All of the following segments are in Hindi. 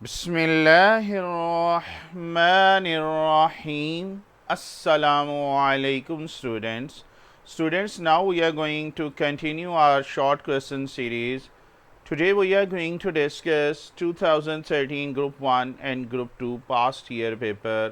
Bismillahirrahmanirrahim. Assalamu alaikum students. Students, now we are going to continue our short question series. Today we are going to discuss 2013 Group 1 and Group 2 past year paper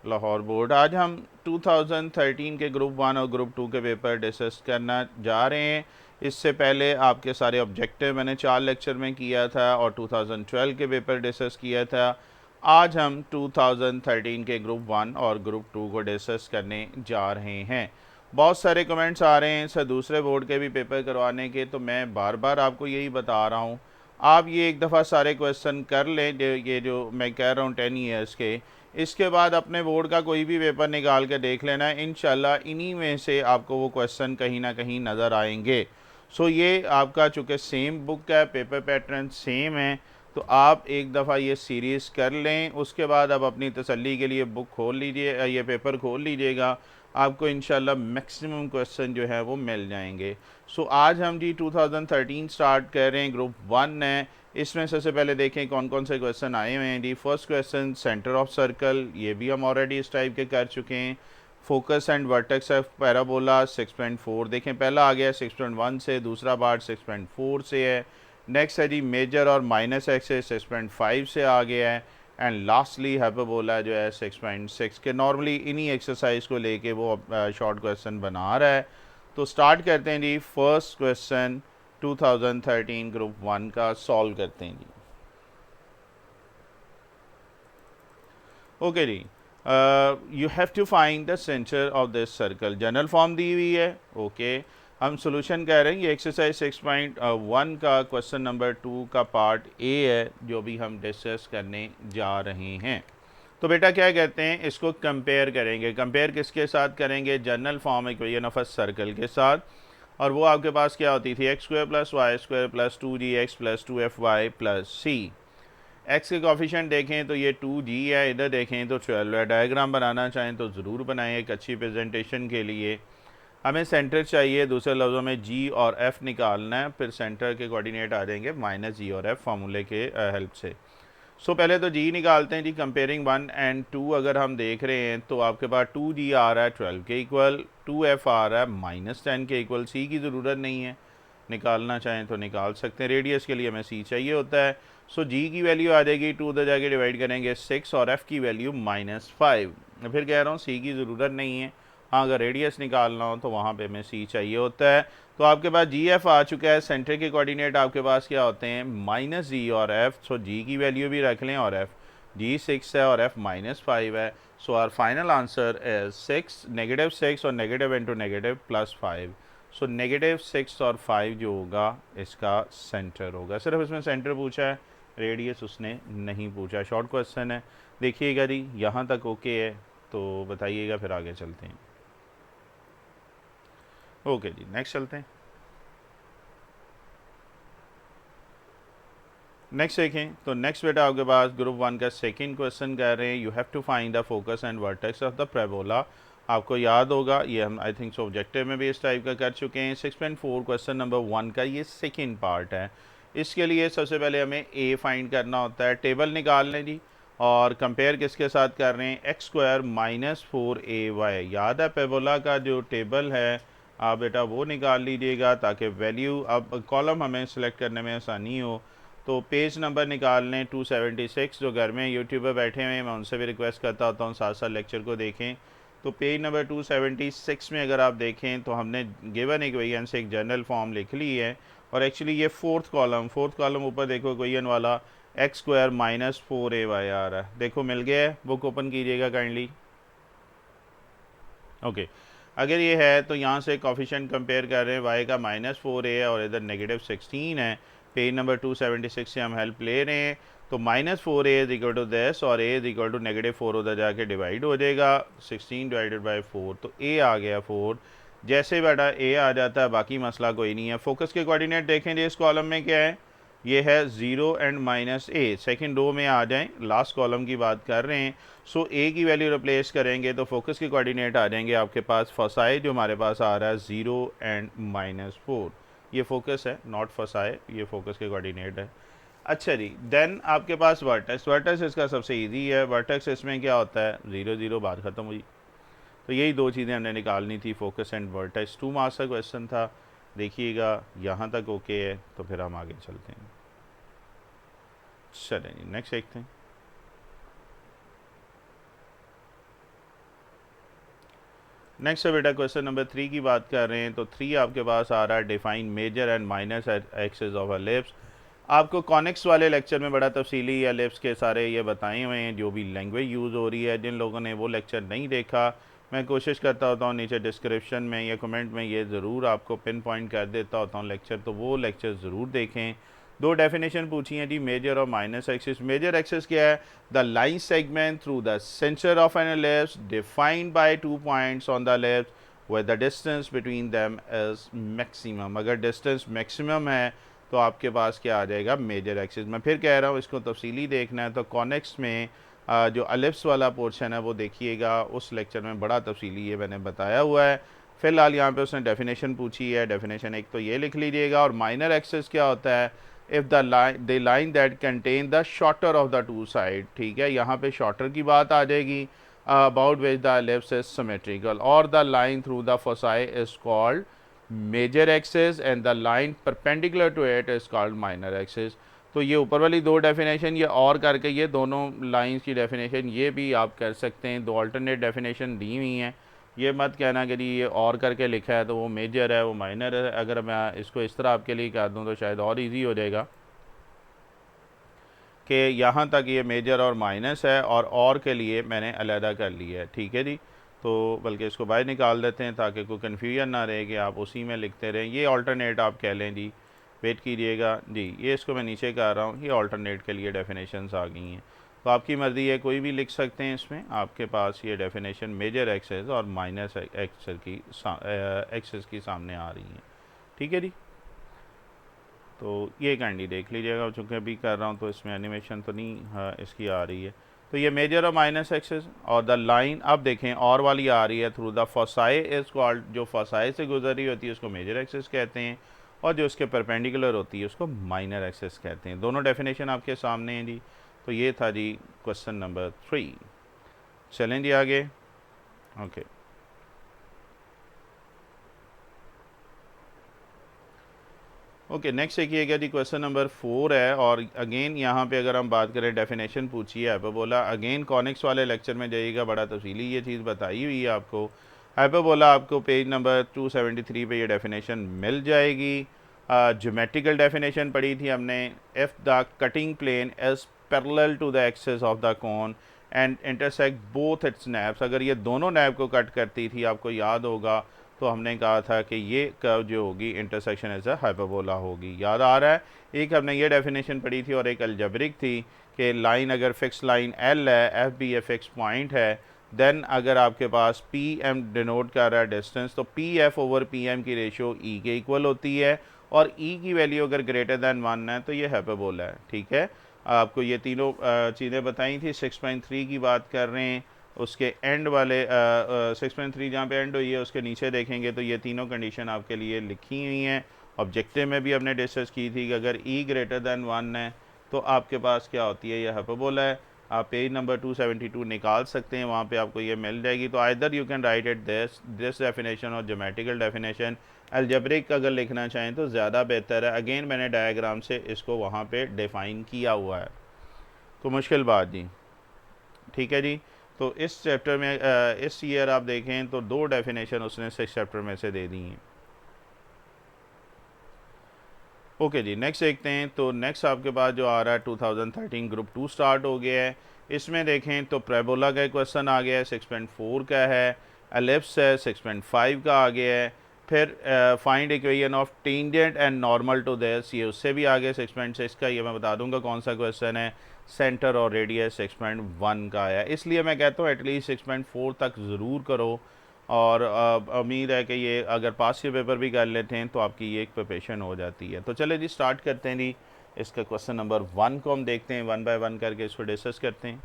Lahore board. आज हम 2013 के ग्रुप 1 और ग्रुप 2 के पेपर डिस्कस करना जा रहे हैं। इससे पहले आपके सारे ऑब्जेक्टिव मैंने 4 लेक्चर में किया था और 2012 के पेपर डिस्कस किया था। आज हम 2013 के ग्रुप 1 और ग्रुप 2 को डिस्कस करने जा रहे हैं। बहुत सारे कमेंट्स आ रहे हैं सर दूसरे बोर्ड के भी पेपर करवाने के, तो मैं बार बार आपको यही बता रहा हूँ, आप ये एक दफ़ा सारे क्वेश्चन कर लें, ये जो मैं कह रहा हूँ 10 ईयर्स के, इसके बाद अपने बोर्ड का कोई भी पेपर निकाल के देख लेना है। इंशाल्लाह इन्हीं में से आपको वो क्वेश्चन कहीं ना कहीं नज़र आएंगे। सो ये आपका चूँकि सेम बुक है, पेपर पैटर्न सेम है, तो आप एक दफ़ा ये सीरीज़ कर लें, उसके बाद आप अपनी तसल्ली के लिए बुक खोल लीजिए, ये पेपर खोल लीजिएगा, आपको इंशाल्लाह मैक्सिमम क्वेश्चन जो है वो मिल जाएंगे। सो आज हम जी 2013 स्टार्ट कर रहे हैं, ग्रुप 1 है। इसमें सबसे पहले देखें कौन कौन से क्वेश्चन आए हुए हैं जी। First question centre of circle, ये भी हम ऑलरेडी इस टाइप के कर चुके हैं। Focus and vertex of parabola 6.4, देखें पहला आ गया 6.1 से, दूसरा पार्ट 6.4 से है। नेक्स्ट है जी मेजर और माइनस एक्सेस 6.5 से आ गया है। एंड लास्टली हाइपरबोला जो है 6.6 के। नॉर्मली इन्हीं एक्सरसाइज को लेके वो शॉर्ट क्वेश्चन बना रहा है। तो स्टार्ट करते हैं जी। फर्स्ट क्वेश्चन 2013 ग्रुप 1 का सॉल्व करते हैं जी। ओके जी, you have to find the centre of this circle. General form दी हुई है। ओके हम सोल्यूशन कह रहे हैं, ये एक्सरसाइज 6.1 का क्वेश्चन नंबर 2 का पार्ट ए है जो भी हम डिस्कस करने जा रहे हैं। तो बेटा क्या कहते हैं, इसको कंपेयर करेंगे। कंपेयर किसके साथ करेंगे? General form equation of a circle के साथ। और वो आपके पास क्या होती थी? X square plus Y square plus 2gx plus 2fy plus C. X के कॉफिशेंट देखें तो ये 2g है, इधर देखें तो 12 है। डायग्राम बनाना चाहें तो ज़रूर बनाएं एक अच्छी प्रेजेंटेशन के लिए। हमें सेंटर चाहिए, दूसरे लफ्ज़ों में g और f निकालना है, फिर सेंटर के कोऑर्डिनेट आ जाएंगे माइनस g और f फार्मूले के हेल्प से। सो पहले तो g निकालते हैं जी। कंपेयरिंग 1 एंड 2 अगर हम देख रहे हैं तो आपके पास 2g आ रहा है 12 के इक्वल, 2f आ रहा है -10 के इक्वल। c की ज़रूरत नहीं है, निकालना चाहें तो निकाल सकते हैं। रेडियस के लिए हमें c चाहिए होता है। सो g की वैल्यू आ जाएगी 2 उधर जाके डिवाइड करेंगे 6 और f की वैल्यू -5। फिर कह रहा हूँ c की ज़रूरत नहीं है, हाँ अगर रेडियस निकालना हो तो वहाँ पे हमें c चाहिए होता है। तो आपके पास जी एफ आ चुका है। सेंटर के कोऑर्डिनेट आपके पास क्या होते हैं? -g और f। सो g की वैल्यू भी रख लें और f, g 6 है और f -5 है। So our final answer is 6, -6 और नेगेटिव इंटू नेगेटिव +5। सो -6 और 5 जो होगा इसका सेंटर होगा। सिर्फ इसमें सेंटर पूछा है, रेडियस उसने नहीं पूछा। शॉर्ट क्वेश्चन है, देखिएगा जी यहाँ तक ओके है तो बताइएगा, फिर आगे चलते हैं। ओके जी नेक्स्ट चलते हैं। नेक्स्ट देखें तो नेक्स्ट बेटा आपके पास ग्रुप 1 का सेकंड क्वेश्चन कह रहे हैं, you have to find the focus and vertex of the parabola. आपको याद होगा ये हम आई थिंक सो ऑब्जेक्टिव में भी इस टाइप का कर चुके हैं। 6.4 क्वेश्चन नंबर 1 का ये सेकंड पार्ट है। इसके लिए सबसे पहले हमें ए फाइंड करना होता है। टेबल निकाल लें जी, और कंपेयर किसके साथ कर रहे हैं? X square -4ay। याद है पैराबोला का जो टेबल है, आप बेटा वो निकाल लीजिएगा ताकि वैल्यू, अब कॉलम हमें सेलेक्ट करने में आसानी हो। तो पेज नंबर निकाल लें 276। जो घर में यूट्यूबर बैठे हुए हैं मैं उनसे भी रिक्वेस्ट करता होता हूँ साथ साथ लेक्चर को देखें। तो पेज नंबर 276 में अगर आप देखें तो हमने गिवन इक्वेशन से एक जनरल फॉर्म लिख ली है। और एक्चुअली ये फोर्थ कॉलम ऊपर देखो इक्वेशन वाला एक्स स्क्वायर -4ay आ रहा है, देखो मिल गया है। बुक ओपन कीजिएगा काइंडली। ओके अगर ये है तो यहाँ से कॉफिशेंट कंपेयर कर रहे हैं, y का -4a है और इधर -16 है। पेज नंबर 276 से हम हेल्प ले रहे हैं। तो -4a is equal to this और a इज इक्वल टू -4 उधर जाके डिवाइड हो जाएगा 16 डिवाइडेड बाई 4। तो a आ गया 4। जैसे बेटा a आ जाता है बाकी मसला कोई नहीं है। फोकस के कोऑर्डिनेट देखें जी, इस कॉलम में क्या है? ये है 0 एंड -a। सेकेंड रो में आ जाएं, लास्ट कॉलम की बात कर रहे हैं। सो a की वैल्यू रिप्लेस करेंगे तो फोकस के कोऑर्डिनेट आ जाएंगे आपके पास। फसाए जो हमारे पास आ रहा है 0 एंड -4, ये फोकस है, नॉट फसाए, ये फोकस के कोऑर्डिनेट है। अच्छा जी, देन आपके पास वर्टेक्स, वर्टेक्स इसका सबसे इजी है। वर्टेक्स इसमें क्या होता है, 0 0 बात ख़त्म हुई। तो यही दो चीज़ें हमने निकालनी थी, फोकस एंड वर्टेक्स। 2 मार्क्स का क्वेश्चन था, देखिएगा यहाँ तक ओके है, तो फिर हम आगे चलते हैं। चलें जी, नेक्स्ट देखते हैं। नेक्स्ट है बेटा क्वेश्चन नंबर 3 की बात कर रहे हैं। तो 3 आपके पास आ रहा है, define major and minus axis of ellipse. आपको कॉनिक्स वाले लेक्चर में बड़ा तफसीली एलिप्स के सारे ये बताए हुए हैं, जो भी लैंग्वेज यूज़ हो रही है। जिन लोगों ने वो लेक्चर नहीं देखा, मैं कोशिश करता होता हूँ नीचे डिस्क्रिप्शन में या कमेंट में ये ज़रूर आपको पिन पॉइंट कर देता होता हूँ लेक्चर, तो वो लेक्चर ज़रूर देखें। दो डेफिनेशन पूछी हैं जी, मेजर और माइनस एक्सिस। मेजर एक्सिस क्या है, the line segment through the centre of an ellipse defined by 2 points on the ellipse where the distance between them is maximum। अगर डिस्टेंस मैक्सिमम है तो आपके पास क्या आ जाएगा, मेजर एक्सिस। मैं फिर कह रहा हूँ, इसको तफसीली देखना है तो कॉनिक्स में जो एलिप्स वाला पोर्शन है वो देखिएगा, उस लेक्चर में बड़ा तफसीली ये मैंने बताया हुआ है। फ़िलहाल यहाँ पे उसने डेफिनेशन पूछी है, डेफिनेशन एक तो ये लिख लीजिएगा। और माइनर एक्सिस क्या होता है, if the line that contain the shorter of the two side. ठीक है, यहाँ पे शॉर्टर की बात आ जाएगी, about which the ellipse is symmetrical, or the line through the foci is called major axis and the line perpendicular to it is called minor axis। तो ये ऊपर वाली दो डेफिनेशन, ये और करके ये दोनों लाइंस की डेफिनेशन ये भी आप कर सकते हैं। दो अल्टरनेट डेफिनेशन दी हुई हैं, ये मत कहना कि जी ये और करके लिखा है तो वो मेजर है वो माइनर है। अगर मैं इसको इस तरह आपके लिए कर दूँ तो शायद और इजी हो जाएगा कि यहाँ तक ये मेजर और माइनस है, और के लिए मैंने अलहदा कर लिया है। ठीक है जी, तो बल्कि इसको बाहर निकाल देते हैं ताकि कोई कन्फ्यूजन ना रहे कि आप उसी में लिखते रहें। ये अल्टरनेट आप कह लें जी, वेट कीजिएगा जी, ये इसको मैं नीचे कर रहा हूँ, ये अल्टरनेट के लिए डेफिनेशंस आ गई हैं। तो आपकी मर्ज़ी है, कोई भी लिख सकते हैं इसमें। आपके पास ये डेफिनेशन मेजर एक्सेस और माइनस एक्सेस की सामने आ रही हैं। ठीक है जी, तो ये काइंडली देख लीजिएगा, चूँकि अभी कर रहा हूँ तो इसमें एनिमेशन तो नहीं इसकी आ रही है। तो ये मेजर और माइनस एक्सेस और द लाइन, अब देखें और वाली आ रही है, through the foci is called, जो फोसाई से गुजर रही होती है उसको मेजर एक्सेस कहते हैं, और जो उसके परपेंडिकुलर होती है उसको माइनर एक्सेस कहते हैं। दोनों डेफिनेशन आपके सामने हैं जी। तो ये था जी क्वेश्चन नंबर 3। चलें जी आगे। ओके, ओके, नेक्स्ट देखिएगा जी, क्वेश्चन नंबर 4 है। और अगेन यहाँ पे अगर हम बात करें, डेफिनेशन पूछी है हाइपरबोला। अगेन कॉनिक्स वाले लेक्चर में जाइएगा, बड़ा तफसीली ये चीज़ बताई हुई है आपको। हाइपरबोला आपको पेज नंबर 273 पे ये डेफिनेशन मिल जाएगी। ज्योमेट्रिकल डेफिनेशन पढ़ी थी हमने, if the cutting plane is parallel to the axis of the cone and intersect both its nappes. अगर ये दोनों नैब को कट करती थी, आपको याद होगा, तो हमने कहा था कि ये कर्व जो होगी इंटरसेक्शन एज अ हाइपरबोला होगी। याद आ रहा है, एक हमने ये डेफिनेशन पढ़ी थी और एक अलजेब्रिक थी कि लाइन अगर फिक्स लाइन एल है, F be a fix point है, देन अगर आपके पास पी एम डिनोट कर रहा है डिस्टेंस, तो P F over P M की रेशियो ई के इक्वल होती है, और ई की वैल्यू अगर ग्रेटर दैन 1 है तो ये हाइपरबोला है। ठीक है, आपको ये तीनों चीज़ें बताई थी। 6.3 की बात कर रहे हैं, उसके एंड वाले 6.3 जहाँ पे एंड हुई है उसके नीचे देखेंगे तो ये तीनों कंडीशन आपके लिए लिखी हुई हैं। ऑब्जेक्टिव में भी हमने डिस्कस की थी कि अगर ई ग्रेटर दैन 1 है तो आपके पास क्या होती है, ये हाइपरबोला है। आप पेज नंबर 272 निकाल सकते हैं, वहाँ पे आपको ये मिल जाएगी। तो either you can write it this definition और ज्योमेट्रिकल डेफिनेशन। अलजेब्रिक अगर लिखना चाहें तो ज़्यादा बेहतर है। अगेन मैंने डायग्राम से इसको वहाँ पे डिफ़ाइन किया हुआ है, तो मुश्किल बात जी। ठीक है जी, तो इस चैप्टर में इस ईयर आप देखें तो दो डेफिनेशन उसने 6 चैप्टर में से दे दी हैं। ओके जी, नेक्स्ट देखते हैं। तो नेक्स्ट आपके पास जो आ रहा है 2013 ग्रुप 2 स्टार्ट हो गया है। इसमें देखें तो पैराबोला का क्वेश्चन आ गया है, 6.4 का है। एलिप्स है, 6.5 का आ गया है। फिर find equation of tangent and normal to this, ये उससे भी आगे 6.6 का, ये मैं बता दूंगा कौन सा क्वेश्चन है। सेंटर और रेडियस 6.1 का आया, इसलिए मैं कहता हूँ एटलीस्ट 6.4 तक ज़रूर करो। और उम्मीद है कि ये अगर पास के पेपर भी कर लेते हैं तो आपकी ये एक प्रिपरेशन हो जाती है। तो चले जी स्टार्ट करते हैं जी। इसका क्वेश्चन नंबर 1 को हम देखते हैं, 1 बाय 1 करके इसको डिस्कस करते हैं।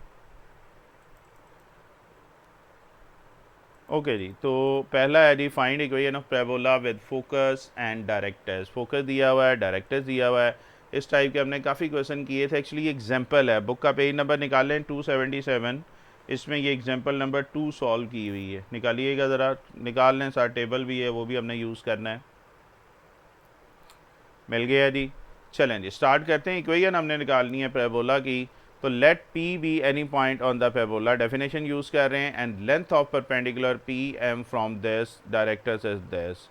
ओके जी, तो पहला है जी, find equation of parabola with focus and directrix. Focus दिया हुआ है, डायरेक्टर्स दिया हुआ है। इस टाइप के हमने काफ़ी क्वेश्चन किए थे। एक्चुअली एग्जाम्पल है, बुक का पेज नंबर निकाल लें 277, इसमें ये एग्जाम्पल नंबर 2 सॉल्व की हुई है, निकालिएगा ज़रा, निकाल लें, साथ टेबल भी है वो भी हमने यूज़ करना है। मिल गया जी। चलें जी स्टार्ट करते हैं। इक्वेशन हमने निकालनी है पैराबोला की, तो let P be any point on the parabola, definition use कर रहे हैं, and length of perpendicular P M from this directrix is this.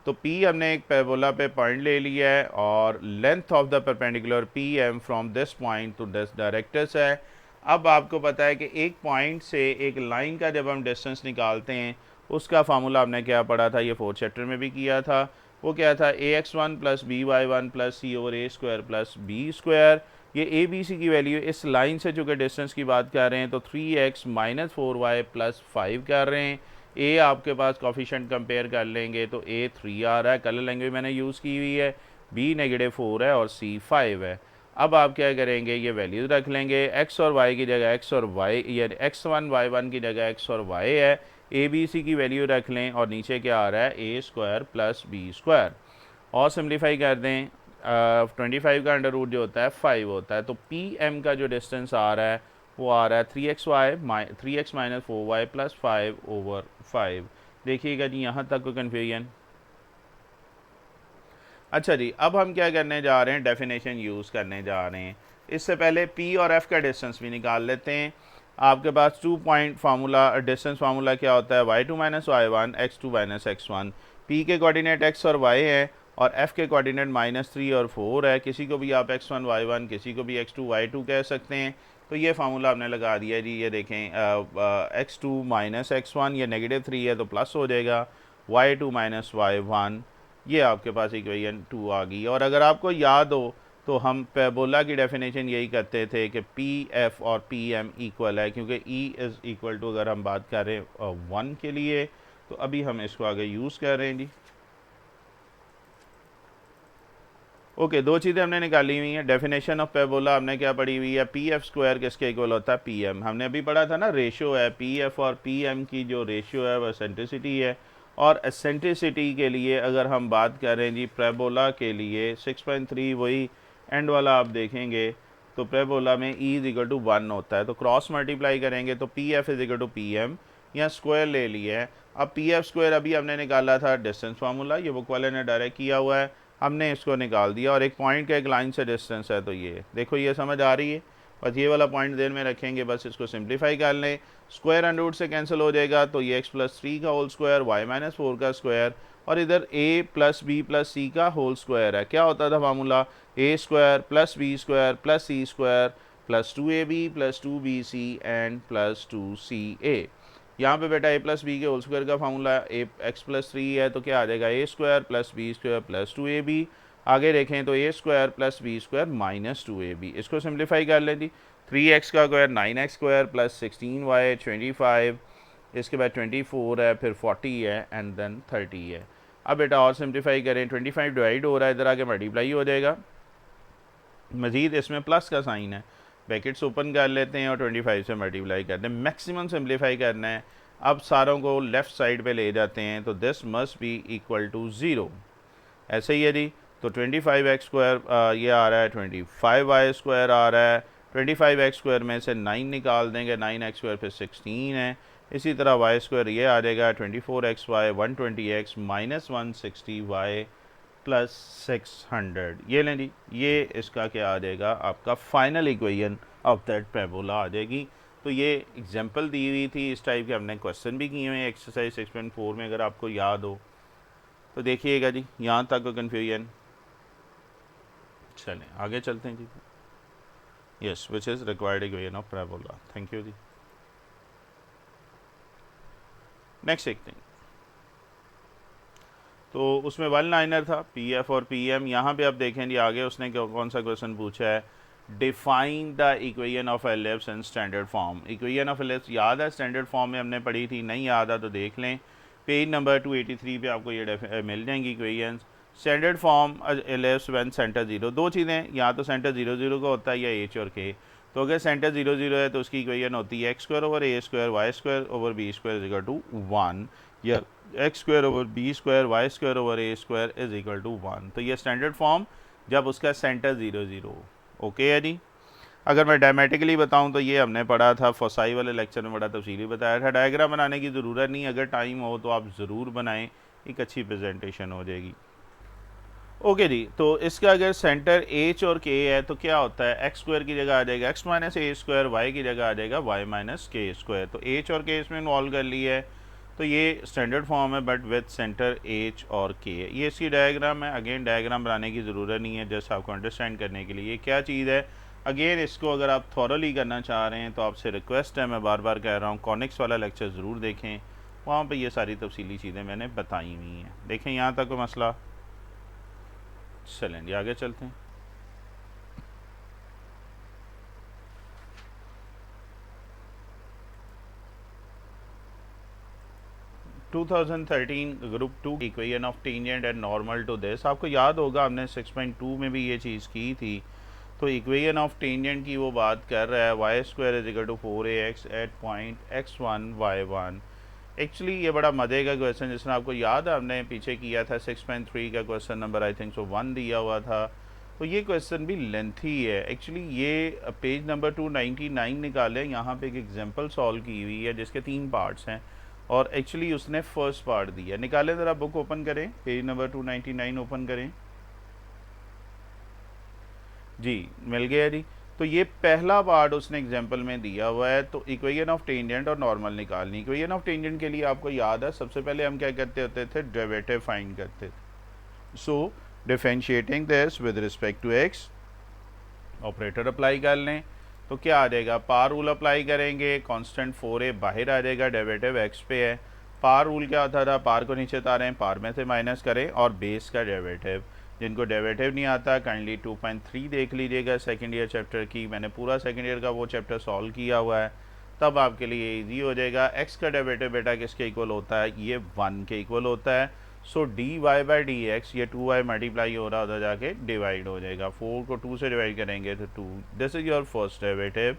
तो पी हमने एक पैराबोला पे पॉइंट ले लिया है और length of the perpendicular P M from this point to this directrix है। अब आपको पता है कि एक पॉइंट से एक लाइन का जब हम डिस्टेंस निकालते हैं उसका फार्मूला हमने क्या पढ़ा था, ये फोर्थ चैप्टर में भी किया था। वो क्या था, A X one plus B Y one plus C over A square plus B square. ये ए बी सी की वैल्यू इस लाइन से जो कि डिस्टेंस की बात कर रहे हैं तो 3x माइनस 4y प्लस 5 कर रहे हैं। ए आपके पास कॉफिशेंट कंपेयर कर लेंगे तो ए 3 आ रहा है, कलर लैंग्वेज मैंने यूज़ की हुई है, बी -4 है और सी 5 है। अब आप क्या करेंगे, ये वैल्यूज़ रख लेंगे, x और y की जगह x और y, या x1 y1 की जगह x और y है, ए बी सी की वैल्यू रख लें और नीचे क्या आ रहा है, ए स्क्वायर प्लस बी स्क्वायर, और सिम्प्लीफाई कर दें। 25 का अंडर रूट जो होता है 5 होता है, तो पी एम का जो डिस्टेंस आ रहा है वो आ रहा है 3x minus 4y plus 5 over 5। देखिएगा जी यहाँ तक कोई कन्फ्यूजन? अच्छा जी, अब हम क्या करने जा रहे हैं, डेफिनेशन यूज़ करने जा रहे हैं। इससे पहले पी और एफ़ का डिस्टेंस भी निकाल लेते हैं। आपके पास 2 पॉइंट फार्मूला, डिस्टेंस फार्मूला क्या होता है, y2 minus y1 x2 minus x1। P के कोऑर्डिनेट x और y है और f के कोऑर्डिनेट -3 और 4 है। किसी को भी आप x1 y1, किसी को भी x2 y2 कह सकते हैं। तो ये फार्मूला हमने लगा दिया जी, ये देखें, x2 माइनस x1, ये -3 है तो प्लस हो जाएगा, y2 माइनस y1, ये आपके पास इक्वेशन 2 आ गई। और अगर आपको याद हो तो हम पैराबोला की डेफिनेशन यही करते थे कि पी एफ और पी एम इक्वल है, क्योंकि ई इज़ इक्वल टू, अगर हम बात करें 1 के लिए, तो अभी हम इसको आगे यूज़ कर रहे हैं जी। ओके, दो चीज़ें हमने निकाली हुई हैं। डेफिनेशन ऑफ पैराबोला हमने क्या पढ़ी हुई है, पी एफ स्क्वायर किसके इक्वल होता है, पी एम। हमने अभी पढ़ा था ना, रेशियो है, पी एफ और पी एम की जो रेशियो है वह एसेंट्रिसिटी है। और एसेंट्रिसिटी के लिए अगर हम बात करें जी, पैराबोला के लिए 6.3 वही एंड वाला आप देखेंगे तो पैराबोला में ई इज इक्वल टू 1 होता है, तो क्रॉस मल्टीप्लाई करेंगे तो P F is equal to P M, यहाँ स्क्वायर ले लिया है। अब पी एफ स्क्वायर अभी हमने निकाला था डिस्टेंस फार्मूला, ये बुक वाले ने डायरेक्ट किया हुआ है, हमने इसको निकाल दिया। और एक पॉइंट का एक लाइन से डिस्टेंस है, तो ये देखो, ये समझ आ रही है, बस ये वाला पॉइंट देर में रखेंगे, बस इसको सिंप्लीफाई कर लें, स्क्वायर अंडर रूट से कैंसिल हो जाएगा, तो ये x+3 का होल स्क्वायर, y-4 का स्क्वायर, और इधर a plus B plus C का होल स्क्वायर है। क्या होता था formula, A square plus B square plus C square plus 2ab plus 2bc and plus 2ca। यहाँ पे बेटा a प्लस बी के होल स्क्वायर का फार्मूला x+3 है, तो क्या आ जाएगा, A square plus B square plus 2ab। आगे देखें तो A square plus B square minus 2ab, इसको सिंप्लीफाई कर लें जी। 3x का square 9x square plus 16y 25, इसके बाद 24 है, फिर 40 है एंड देन 30 है। अब बेटा और सिंप्लीफाई करें, 25 डिवाइड हो रहा है, इधर आके मल्टीप्लाई हो जाएगा, मज़ीद इसमें प्लस का साइन है, ब्रैकेट्स ओपन कर लेते हैं और 25 से मल्टीप्लाई करते हैं, मैक्सिमम सिंप्लीफाई करना है। अब सारों को लेफ़्ट साइड पे ले जाते हैं, तो this must be equal to 0, ऐसे ही है जी। तो 25x स्क्वायर ये आ रहा है, 25y स्क्वायर आ रहा है, 25x स्क्वायर में से 9 निकाल देंगे, 9x स्क्वायर फिर 16 है, इसी तरह y स्क्वायर ये आ जाएगा 24xy 120x minus 160y plus 600। ये लें जी, ये इसका क्या आ जाएगा, आपका final equation of that parabola आ जाएगी। तो ये एग्जांपल दी हुई थी, इस टाइप के हमने क्वेश्चन भी किए हुए हैं एक्सरसाइज 6.4 में, अगर आपको याद हो तो देखिएगा जी, यहाँ तक कन्फ्यूजन। चलें आगे चलते हैं जी। Yes, which is required equation of parabola. Thank you जी। नेक्स्ट एक थिंग, तो उसमें वन लाइनर था पी एफ और पी एम। यहाँ पे आप देखें जी, आगे उसने कौन सा क्वेश्चन पूछा है, define the equation of ellipse in standard form. Equation of ellipse याद है, स्टैंडर्ड फॉर्म में हमने पढ़ी थी, नहीं याद है तो देख लें, पेज नंबर 283 पे आपको ये मिल जाएंगी equation. Standard form ellipse when centre 0, दो चीज़ें, या तो सेंटर 0 0 का होता है या एच और के। तो अगर सेंटर 0 0 है तो उसकी इक्वेशन होती है x square over A square y square over b square is equal to 1, या x square over b square y square over A square is equal to 1। तो ये स्टैंडर्ड फॉर्म जब उसका सेंटर 0 0 हो। ओके है जी। अगर मैं डायमेटिकली बताऊं तो ये हमने पढ़ा था, फोसाई वाले लेक्चर में बड़ा तफसीली बताया था। डायग्राम बनाने की ज़रूरत नहीं, अगर टाइम हो तो आप ज़रूर बनाएं, एक अच्छी प्रेजेंटेशन हो जाएगी। ओके जी, तो इसका अगर सेंटर एच और के है तो क्या होता है, एक्स स्क्वायर की जगह आ जाएगा एक्स माइनस ए स्क्वायर, वाई की जगह आ जाएगा वाई माइनस के स्क्वायर। तो एच और के इसमें इन्वॉल्व कर लिया है, तो ये स्टैंडर्ड फॉर्म है बट विद सेंटर एच और के। ये इसकी डायग्राम है। अगेन डायग्राम बनाने की ज़रूरत नहीं है, जस्ट आपको अंडरस्टैंड करने के लिए ये क्या चीज़ है। अगेन इसको अगर आप थॉरली करना चाह रहे हैं तो आपसे रिक्वेस्ट है, मैं बार बार कह रहा हूँ, कॉनिक्स वाला लेक्चर ज़रूर देखें, वहाँ पे ये सारी तफसीली चीज़ें मैंने बताई हुई हैं। देखें यहाँ तक कोई मसला। चलें आगे चलते हैं। 2013 group 2 equation of tangent and normal to this, आपको याद होगा हमने 6.2 में भी ये चीज़ की थी। तो इक्वेशन ऑफ टेंजेंट की वो बात कर रहा है, y square is equal to 4ax at point x1 y1। Actually ये बड़ा मज़े का क्वेश्चन, जिसने आपको याद है हमने पीछे किया था 6.3 का question number I think so 1 दिया हुआ था। तो ये क्वेश्चन भी लेंथी है एक्चुअली। ये पेज नंबर 299 निकाले, यहाँ पे एक एग्जांपल सॉल्व की हुई है जिसके 3 पार्ट्स हैं और एक्चुअली उसने फर्स्ट पार्ट दिया। निकाले ज़रा, बुक ओपन करें, पेज नंबर 299 ओपन करें जी, मिल गया जी। तो ये पहला पार्ट उसने एग्जाम्पल में दिया हुआ है। तो इक्वेशन ऑफ टेंजेंट और नॉर्मल निकालनी। इक्वेशन ऑफ टेंजेंट के लिए आपको याद है सबसे पहले हम क्या करते होते थे, डेरिवेटिव फाइंड करते थे। So differentiating this with respect to x, operator apply कर लें तो क्या आ जाएगा, पार रूल अप्लाई करेंगे, कांस्टेंट 4a बाहर आ जाएगा, डेरिवेटिव x पे है। पार रूल क्या होता था, पार को नीचे उतारें, पार में से माइनस करें और बेस का डेरिवेटिव। जिनको डेरिवेटिव नहीं आता काइंडली 2.3 देख लीजिएगा सेकेंड ईयर चैप्टर की, मैंने पूरा सेकेंड ईयर का वो चैप्टर सॉल्व किया हुआ है, तब आपके लिए ईजी हो जाएगा। x का डेरिवेटिव बेटा किसके इक्वल होता है, ये 1 के इक्वल होता है। So D Y by D X, ये 2y मल्टीप्लाई हो रहा उधर जाके डिवाइड हो जाएगा, 4 को 2 से डिवाइड करेंगे तो 2। This is your first derivative.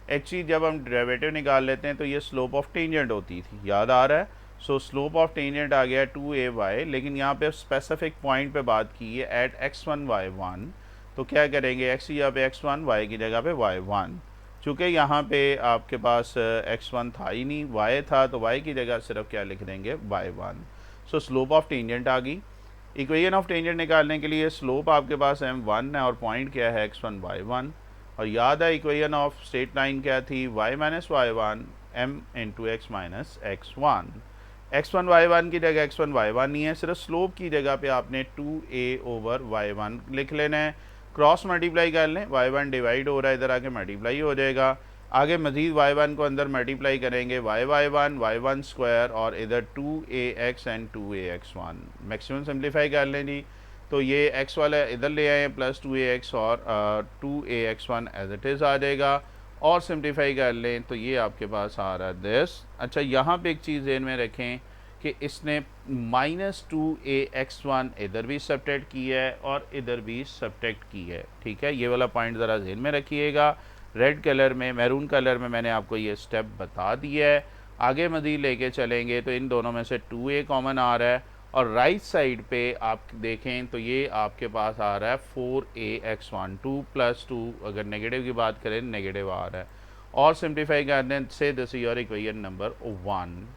Actually जब हम डेरिवेटिव निकाल लेते हैं तो ये स्लोप ऑफ टेंजेंट होती थी, याद आ रहा है। सो स्लोप ऑफ टेंजेंट आ गया 2ay, लेकिन यहाँ पे स्पेसिफिक पॉइंट पे बात की है एट x1 y1। तो क्या करेंगे, x की जगह पे x1, y की जगह पे y1। चूँकि यहाँ पे आपके पास x1 था ही नहीं, y था, तो y की जगह सिर्फ क्या लिख देंगे, y1। So slope of tangent आ गई। इक्वेशन ऑफ टेंजेंट निकालने के लिए स्लोप आपके पास m1 है और पॉइंट क्या है x1 y1। और याद है इक्वेशन ऑफ स्ट्रेट लाइन क्या थी, y minus y1 m into x minus x1। x1 y1 की जगह x1 y1 नहीं है, सिर्फ स्लोप की जगह पे आपने 2a ओवर y1 लिख लेना है। क्रॉस मल्टीप्लाई कर लें, y1 डिवाइड हो रहा है, इधर आके मल्टीप्लाई हो जाएगा। आगे मजीद y1 को अंदर मल्टीप्लाई करेंगे, y1 स्क्वायर और इधर 2ax and 2ax1। Maximum simplify कर लें जी, तो ये x वाला इधर ले आए प्लस 2ax और 2ax1 एज इट इज़ आ जाएगा। और सिंप्लीफाई कर लें तो ये आपके पास आ रहा है दिस। अच्छा, यहाँ पे एक चीज़ ध्यान में रखें कि इसने -2ax1 इधर भी सब्ट्रैक्ट की है और इधर भी सब्ट्रैक्ट की है, ठीक है। ये वाला पॉइंट ज़रा ध्यान में रखिएगा। रेड कलर में, मैरून कलर में मैंने आपको ये स्टेप बता दिया है। आगे मज़ीद लेके चलेंगे तो इन दोनों में से 2a कॉमन आ रहा है और राइट साइड पे आप देखें तो ये आपके पास आ रहा है 4ax1, 2 + 2, अगर नेगेटिव की बात करें नेगेटिव आ रहा है। और सिंप्लीफाई करने से this is your equation number 1।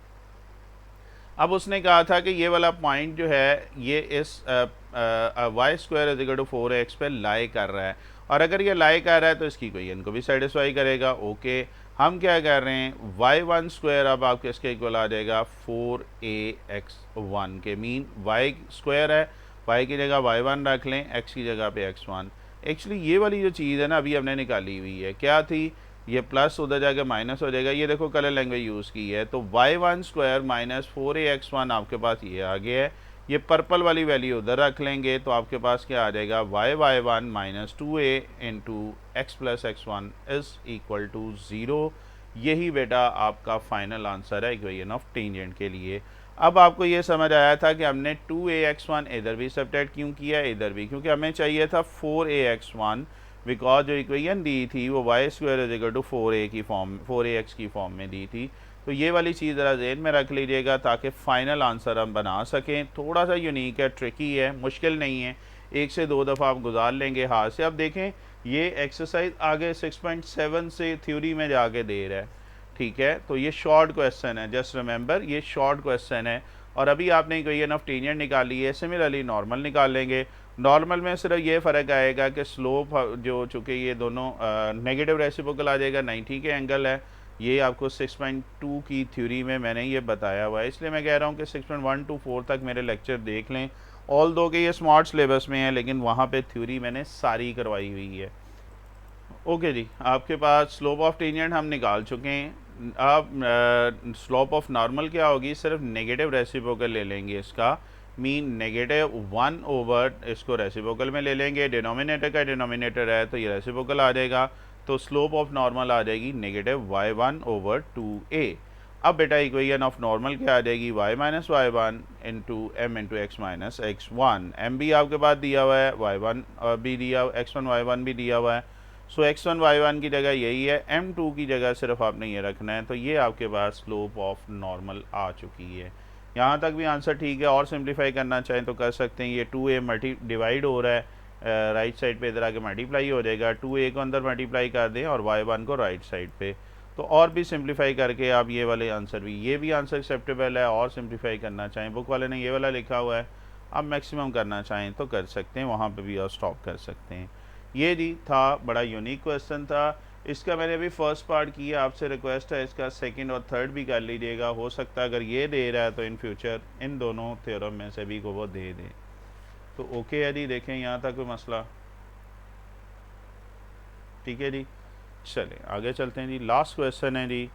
अब उसने कहा था कि ये वाला पॉइंट जो है ये इस y square is equal to 4x पे लाई कर रहा है, और अगर ये लाई कर रहा है तो इसकी इक्वेशन को भी सेटिस्फाई करेगा। ओके, हम क्या कर रहे हैं, y1 स्क्वायर अब आपके इसके इक्वल आ जाएगा 4ax1 के, मीन y स्क्वायर है, y की जगह y1 रख लें, x की जगह पे x1। एक्चुअली ये वाली जो चीज़ है ना अभी हमने निकाली हुई है, क्या थी, ये प्लस उधर जाके माइनस हो जाएगा। ये देखो कलर लैंग्वेज यूज़ की है, तो y1 स्क्वायर माइनस 4ax1 आपके पास ये आ गया है। ये पर्पल वाली वैल्यू उधर रख लेंगे तो आपके पास क्या आ जाएगा, y1 minus 2a into x plus x1 is equal to 0। यही बेटा आपका फाइनल आंसर है इक्वेशन ऑफ टेंजेंट के लिए। अब आपको ये समझ आया था कि हमने 2ax1 इधर भी सब्ट्रैक्ट क्यों किया, इधर भी, क्योंकि हमें चाहिए था 4ax1, बिकॉज जो इक्वेशन दी थी वो y square is equal to 4a की फॉर्म, 4ax की फॉर्म में दी थी। तो ये वाली चीज़ ज़रा ज़हन में रख लीजिएगा ताकि फ़ाइनल आंसर हम बना सकें। थोड़ा सा यूनिक है, ट्रिकी है, मुश्किल नहीं है। 1 से 2 दफ़ा आप गुजार लेंगे हाथ से। अब देखें ये एक्सरसाइज आगे 6.7 से थ्योरी में जाके दे रहा है, ठीक है। तो ये शॉर्ट क्वेश्चन है, जस्ट रिमेंबर ये शॉर्ट क्वेश्चन है। और अभी आपने कोई एनफ टेंजेंट निकाली है, सिमिलरली नॉर्मल निकाल लेंगे। नॉर्मल में सिर्फ ये फ़र्क आएगा कि स्लोप जो चूँकि ये दोनों नेगेटिव रेसिप्रोकल आ जाएगा, 90 के एंगल है। ये आपको 6.2 की थ्योरी में मैंने ये बताया हुआ है, इसलिए मैं कह रहा हूँ कि 6.1 to 4 तक मेरे लेक्चर देख लें। ऑल दो कि ये स्मार्ट सिलेबस में है, लेकिन वहाँ पे थ्योरी मैंने सारी करवाई हुई है। ओके जी, आपके पास स्लोप ऑफ टेंजेंट हम निकाल चुके हैं। अब स्लोप ऑफ नॉर्मल क्या होगी, सिर्फ नेगेटिव रेसिप्रोकल ले लेंगे इसका, मीन -1 ओवर इसको रेसिप्रोकल में ले लेंगे। डिनोमिनेटर का डिनोमिनेटर है तो ये रेसिप्रोकल आ जाएगा, तो स्लोप ऑफ नॉर्मल आ जाएगी -y1 ओवर 2a। अब बेटा इक्वेशन ऑफ नॉर्मल क्या आ जाएगी, y minus y1 into M into x minus x1। M भी आपके पास दिया हुआ है, y1 भी दिया, x1 y1 भी दिया हुआ है। सो x1 y1 की जगह यही है, m2 की जगह सिर्फ आपने ये रखना है। तो ये आपके पास स्लोप ऑफ नॉर्मल आ चुकी है। यहाँ तक भी आंसर ठीक है। और सिंप्लीफाई करना चाहें तो कर सकते हैं। ये 2a डिवाइड हो रहा है राइट साइड पे, इधर आके मल्टीप्लाई हो जाएगा। 2a को अंदर मल्टीप्लाई कर दें और y1 को राइट साइड पे, तो और भी सिंप्लीफाई करके आप ये वाले आंसर भी, ये भी आंसर एक्सेप्टेबल है। और सिंप्लीफाई करना चाहें, बुक वाले ने ये वाला लिखा हुआ है, आप मैक्सिमम करना चाहें तो कर सकते हैं, वहाँ पे भी और स्टॉप कर सकते हैं। ये जी था, बड़ा यूनिक क्वेश्चन था। इसका मैंने अभी फर्स्ट पार्ट किया, आपसे रिक्वेस्ट है इसका सेकंड और थर्ड भी कर लीजिएगा। हो सकता है अगर ये दे रहा है तो इन फ्यूचर इन दोनों थ्योरम में से भी को वो दे दे। तो ओके है जी, देखें यहाँ तक कोई मसला, ठीक है जी। चलें आगे चलते हैं जी। लास्ट क्वेश्चन है जी,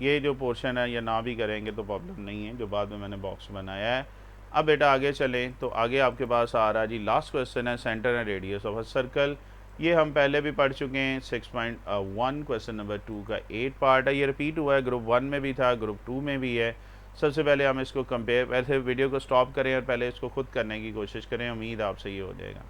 ये जो पोर्शन है ये ना भी करेंगे तो प्रॉब्लम नहीं है, जो बाद में मैंने बॉक्स बनाया है। अब बेटा आगे चलें तो आगे आपके पास आ रहा है जी लास्ट क्वेश्चन है, centre and radius of a circle. ये हम पहले भी पढ़ चुके हैं। 6.1 क्वेश्चन नंबर 2 का 8 पार्ट है, ये रिपीट हुआ है, ग्रुप 1 में भी था, ग्रुप 2 में भी है। सबसे पहले हम इसको कंपेयर, वैसे वीडियो को स्टॉप करें और पहले इसको खुद करने की कोशिश करें, उम्मीद आपसे ये हो जाएगा।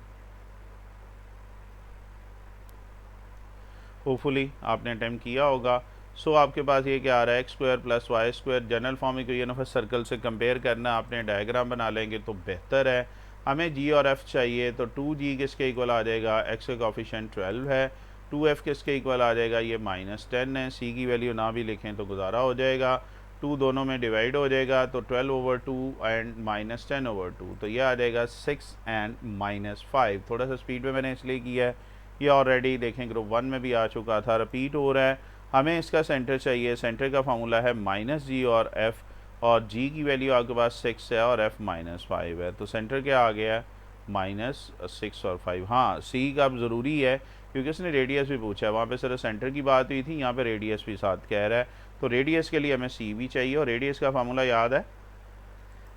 होपफुली आपने अटैम्प्ट किया होगा। सो आपके पास ये क्या आ रहा है, x² + y²। General form equation of circle से कंपेयर करना, आपने डायग्राम बना लेंगे तो बेहतर है। हमें g और f चाहिए, तो 2g किसके इक्वल आ जाएगा, x का कोफिशिएंट 12 है, 2f किसके इक्वल आ जाएगा, ये -10 है। c की वैल्यू ना भी लिखें तो गुजारा हो जाएगा, 2 दोनों में डिवाइड हो जाएगा, तो 12/2 एंड -10/2, तो ये आ जाएगा 6 एंड -5। थोड़ा सा स्पीड में मैंने इसलिए किया है, ये ऑलरेडी देखें ग्रुप 1 में भी आ चुका था, रिपीट हो रहा है। हमें इसका सेंटर चाहिए, सेंटर का फार्मूला है -g और f, और g की वैल्यू आपके पास 6 है और f -5 है, तो सेंटर क्या आ गया, -6 और 5। हाँ c का अब ज़रूरी है क्योंकि उसने रेडियस भी पूछा है, वहाँ पे सिर्फ सेंटर की बात हुई थी, यहाँ पे रेडियस भी साथ कह रहा है। तो रेडियस के लिए हमें c भी चाहिए, और रेडियस का फार्मूला याद है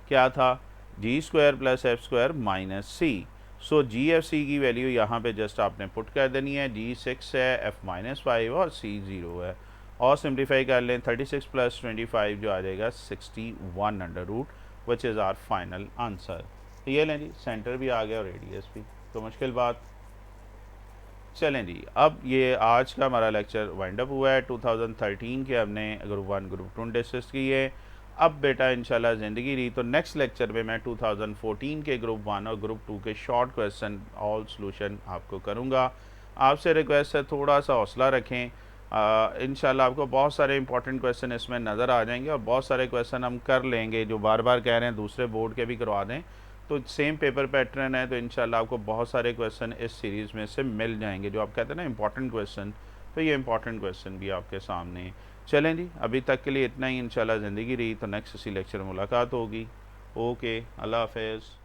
क्या था, g² + f² - c। सो जी एफ सी की वैल्यू यहाँ पे जस्ट आपने पुट कर देनी है, g 6 है, f -5 और c 0 है। और सिंप्लीफाई कर लें, 36 + 25 जो आ जाएगा 61√, which is our final answer. ये लें जी, सेंटर भी आ गया और रेडियस भी, तो मुश्किल बात। चलें जी, अब ये आज का हमारा लेक्चर वाइंड अप हुआ है। 2013 के हमने ग्रुप 1 ग्रुप 2 डिस्कस किए। अब बेटा इंशाल्लाह ज़िंदगी रही तो नेक्स्ट लेक्चर में मैं 2014 के ग्रुप 1 और ग्रुप 2 के शॉर्ट क्वेश्चन ऑल सॉल्यूशन आपको करूँगा। आपसे रिक्वेस्ट है थोड़ा सा हौसला रखें, इंशाल्लाह आपको बहुत सारे इंपॉर्टेंट क्वेश्चन इसमें नज़र आ जाएंगे, और बहुत सारे क्वेश्चन हम कर लेंगे जो बार बार कह रहे हैं दूसरे बोर्ड के भी करवा दें, तो सेम पेपर पैटर्न है, तो इंशाल्लाह आपको बहुत सारे क्वेश्चन इस सीरीज़ में से मिल जाएंगे जो आप कहते हैं ना इंपॉर्टेंट क्वेश्चन, तो ये इंपॉर्टेंट क्वेश्चन भी आपके सामने। चलें जी, अभी तक के लिए इतना ही। इंशाल्लाह ज़िंदगी रही तो नेक्स्ट इसी लेक्चर में मुलाकात होगी। ओके, अल्लाह हाफ़िज़।